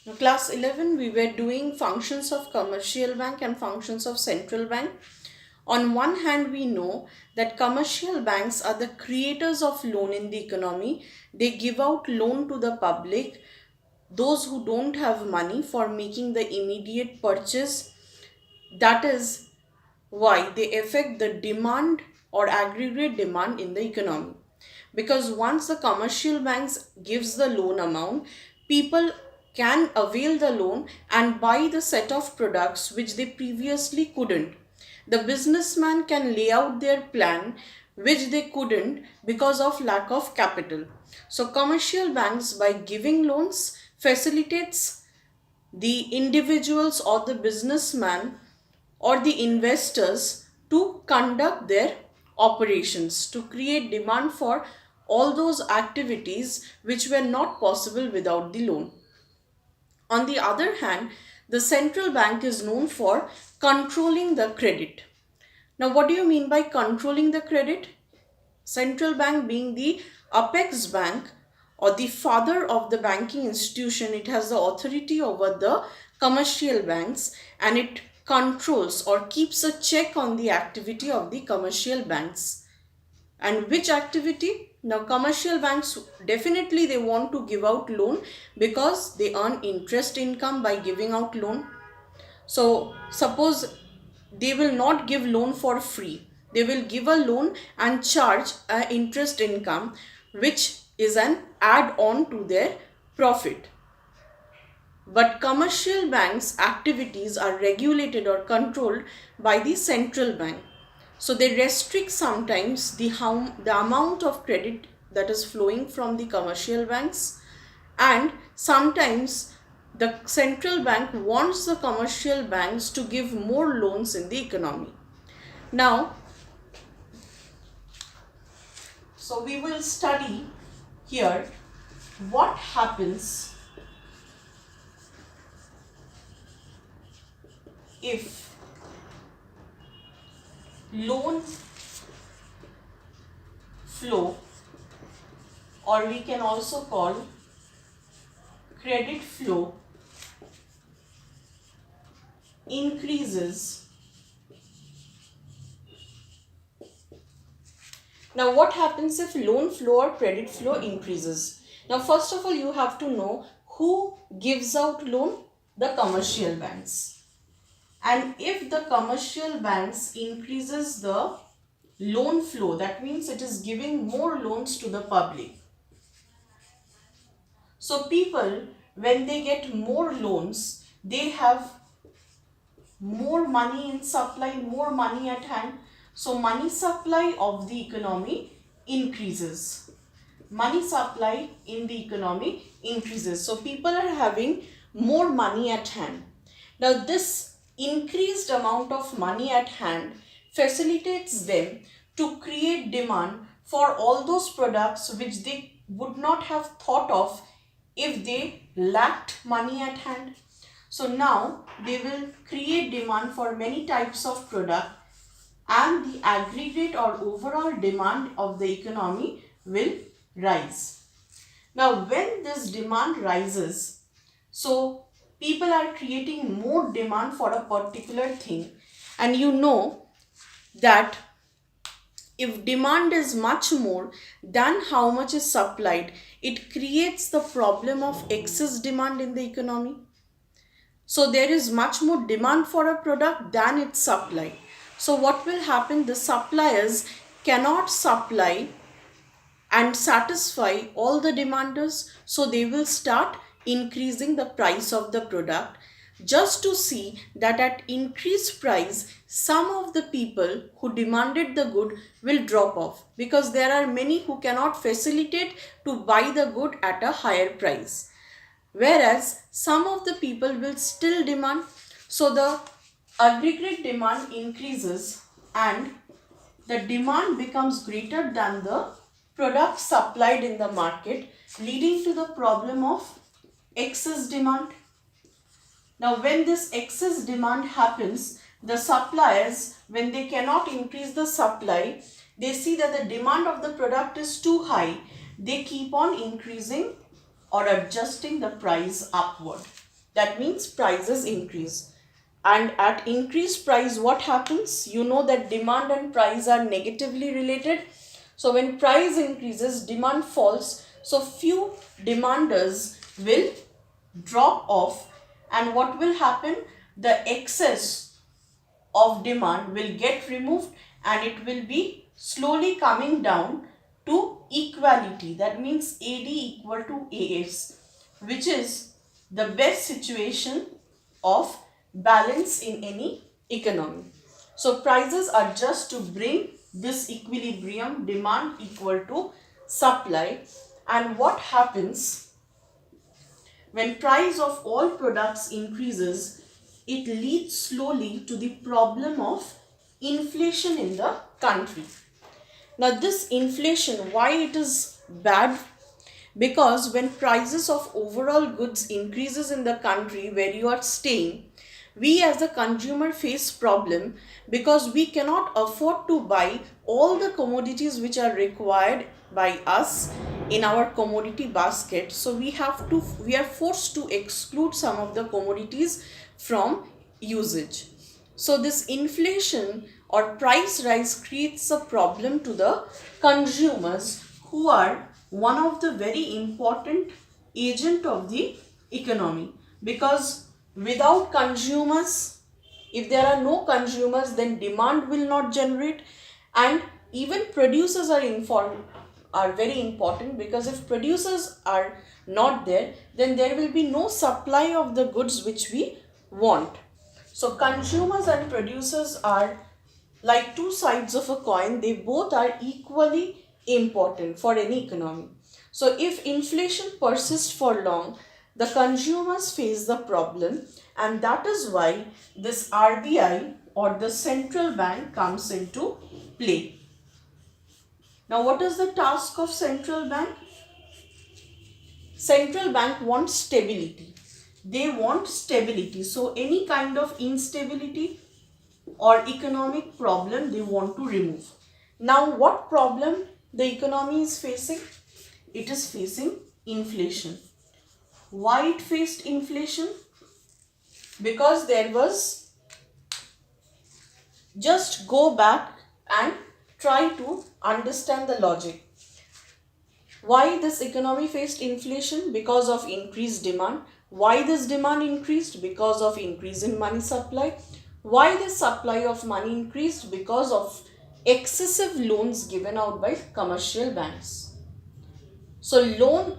Now, class 11, we were doing functions of commercial bank and functions of central bank. On one hand, we know that commercial banks are the creators of loan in the economy. They give out loan to the public, those who don't have money for making the immediate purchase. That is why they affect the demand or aggregate demand in the economy. Because once the commercial banks gives the loan amount, people can avail the loan and buy the set of products which they previously couldn't. The businessman can lay out their plan which they couldn't because of lack of capital. So commercial banks, by giving loans, facilitates the individuals or the businessman or the investors to conduct their operations, to create demand for all those activities which were not possible without the loan. On the other hand, the central bank is known for controlling the credit. Now, what do you mean by controlling the credit? Central bank being the apex bank or the father of the banking institution, it has the authority over the commercial banks and it controls or keeps a check on the activity of the commercial banks. And which activity? Now commercial banks, definitely they want to give out loan because they earn interest income by giving out loan. So suppose they will not give loan for free. They will give a loan and charge an interest income which is an add on to their profit. But commercial banks' activities are regulated or controlled by the central bank. So they restrict sometimes the amount of credit that is flowing from the commercial banks, and sometimes the central bank wants the commercial banks to give more loans in the economy. Now, so we will study here what happens if loan flow, or we can also call credit flow, increases. Now what happens if loan flow or credit flow increases? Now first of all, you have to know who gives out loan. The commercial banks. And if the commercial banks increases the loan flow, that means it is giving more loans to the public. So people, when they get more loans, they have more money in supply, more money at hand. So money supply of the economy increases. Money supply in the economy increases. So people are having more money at hand. Now this increased amount of money at hand facilitates them to create demand for all those products which they would not have thought of if they lacked money at hand. So now they will create demand for many types of product, and the aggregate or overall demand of the economy will rise. Now when this demand rises, so people are creating more demand for a particular thing, and you know that if demand is much more than how much is supplied, it creates the problem of excess demand in the economy. So there is much more demand for a product than its supply. So what will happen? The suppliers cannot supply and satisfy all the demanders. So they will start increasing the price of the product just to see that at increased price, some of the people who demanded the good will drop off, because there are many who cannot facilitate to buy the good at a higher price, whereas some of the people will still demand. So the aggregate demand increases and the demand becomes greater than the product supplied in the market, leading to the problem of excess demand. Now when this excess demand happens, the suppliers, when they cannot increase the supply, they see that the demand of the product is too high, they keep on increasing or adjusting the price upward. That means prices increase. And at increased price, what happens? You know that demand and price are negatively related. So when price increases, demand falls. So few demanders will drop off. And what will happen? The excess of demand will get removed and it will be slowly coming down to equality. That means AD equal to AS, which is the best situation of balance in any economy. So prices are just to bring this equilibrium, demand equal to supply. And what happens when price of all products increases? It leads slowly to the problem of inflation in the country. Now this inflation, why it is bad? Because when prices of overall goods increases in the country where you are staying, we as a consumer face problem because we cannot afford to buy all the commodities which are required by us in our commodity basket. So we are forced to exclude some of the commodities from usage. So this inflation or price rise creates a problem to the consumers, who are one of the very important agent of the economy. Because without consumers, if there are no consumers, then demand will not generate. And even producers are very important, because if producers are not there, then there will be no supply of the goods which we want. So consumers and producers are like two sides of a coin. They both are equally important for any economy. So if inflation persists for long, the consumers face the problem, and that is why this RBI or the central bank comes into play. Now what is the task of central bank? Central bank wants stability. They want stability. So any kind of instability or economic problem they want to remove. Now what problem the economy is facing? It is facing inflation. Why it faced inflation? Because there was, just go back and try to understand the logic. Why this economy faced inflation? Because of increased demand. Why this demand increased? Because of increase in money supply. Why the supply of money increased? Because of excessive loans given out by commercial banks. So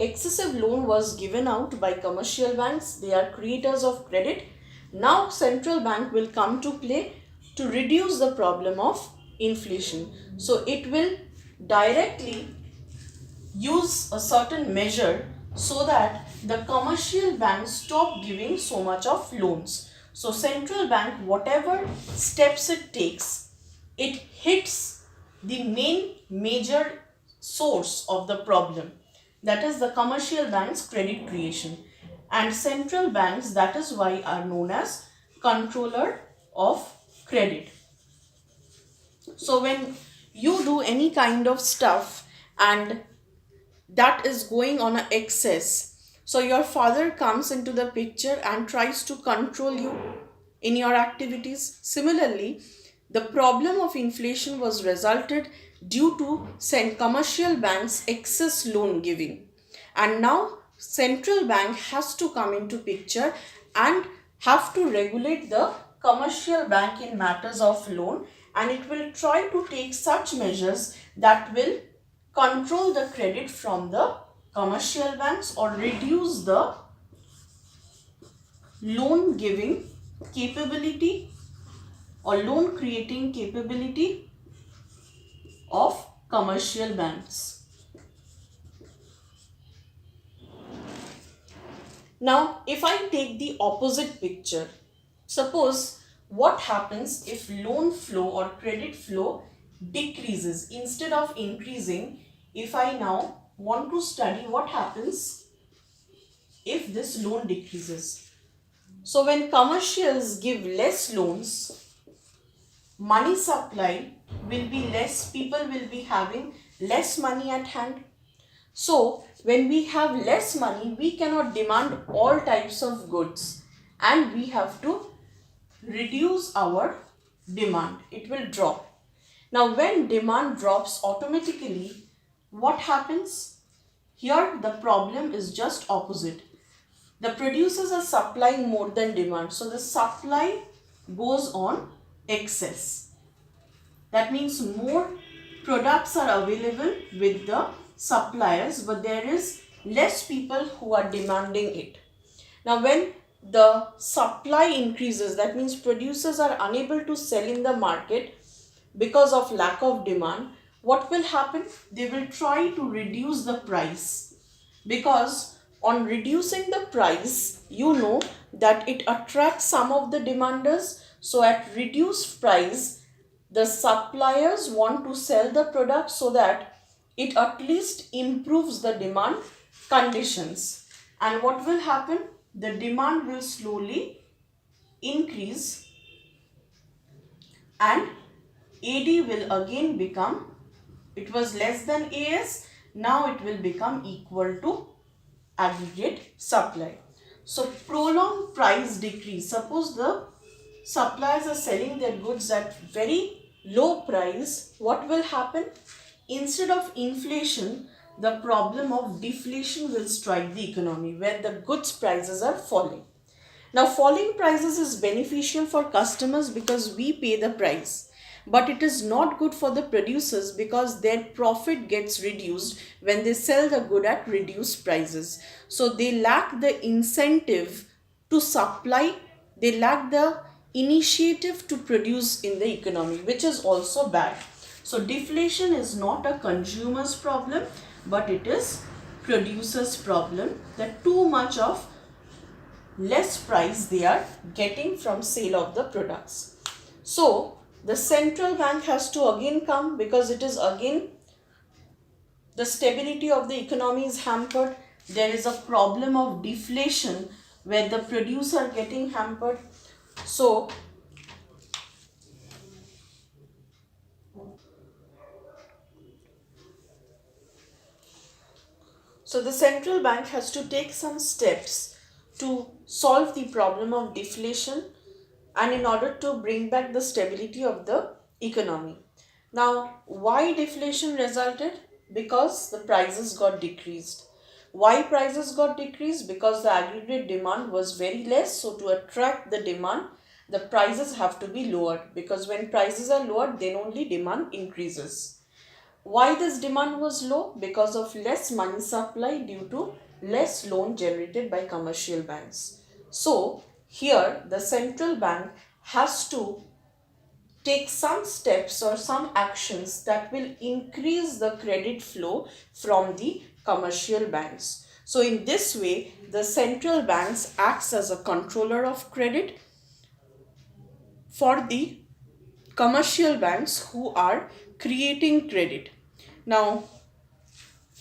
excessive loan was given out by commercial banks. They are creators of credit. Now central bank will come to play to reduce the problem of inflation. So it will directly use a certain measure so that the commercial banks stop giving so much of loans. So central bank, whatever steps it takes, it hits the major source of the problem, that is the commercial banks' credit creation. And central banks, that is why, are known as controller of credit. So when you do any kind of stuff and that is going on an excess, so your father comes into the picture and tries to control you in your activities. Similarly, the problem of inflation was resulted due to commercial banks excess loan giving, and now central bank has to come into picture and have to regulate the commercial bank in matters of loan, and it will try to take such measures that will control the credit from the commercial banks or reduce the loan giving capability or loan creating capability of commercial banks. Now, if I take the opposite picture, suppose what happens if loan flow or credit flow decreases instead of increasing. If I now want to study what happens if this loan decreases. So when commercials give less loans, money supply will be less, people will be having less money at hand. So when we have less money, we cannot demand all types of goods. and we have to reduce our demand. It will drop. Now when demand drops automatically, what happens? Here the problem is just opposite. The producers are supplying more than demand. So the supply goes on excess. That means more products are available with the suppliers, but there is less people who are demanding it. Now when the supply increases, that means producers are unable to sell in the market because of lack of demand, what will happen? They will try to reduce the price, because on reducing the price, you know that it attracts some of the demanders. So at reduced price, the suppliers want to sell the product so that it at least improves the demand conditions. And what will happen? The demand will slowly increase and AD will again become, it was less than AS, now it will become equal to aggregate supply. So prolonged price decrease. Suppose the suppliers are selling their goods at very low price, what will happen? Instead of inflation, the problem of deflation will strike the economy, where the goods prices are falling. Now falling prices is beneficial for customers because we pay the price, but it is not good for the producers because their profit gets reduced when they sell the good at reduced prices. So they lack the incentive to supply, they lack the initiative to produce in the economy, which is also bad. So deflation is not a consumer's problem, but it is producer's problem, that too much of less price they are getting from sale of the products. So the central bank has to again come, because it is again the stability of the economy is hampered. There is a problem of deflation where the producer are getting hampered. So the central bank has to take some steps to solve the problem of deflation and in order to bring back the stability of the economy. Now, why deflation resulted? Because the prices got decreased. Why prices got decreased? Because the aggregate demand was very less. So to attract the demand, the prices have to be lowered, because when prices are lowered, then only demand increases. Why this demand was low? Because of less money supply due to less loan generated by commercial banks. So here the central bank has to take some steps or some actions that will increase the credit flow from the commercial banks. So in this way, the central banks acts as a controller of credit for the commercial banks who are creating credit. Now,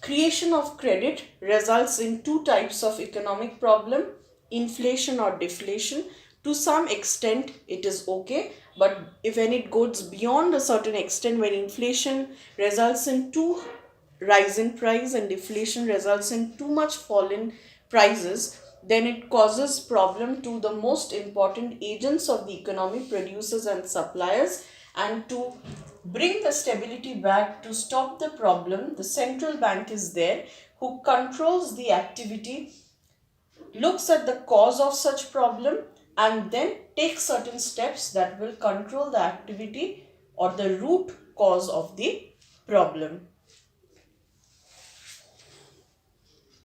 creation of credit results in two types of economic problem, inflation or deflation. To some extent it is okay, but when it goes beyond a certain extent, when inflation results in too rise in price and deflation results in too much fall in prices, then it causes problem to the most important agents of the economy, producers and suppliers. And to bring the stability back, to stop the problem, the central bank is there who controls the activity, looks at the cause of such problem, and then takes certain steps that will control the activity or the root cause of the problem.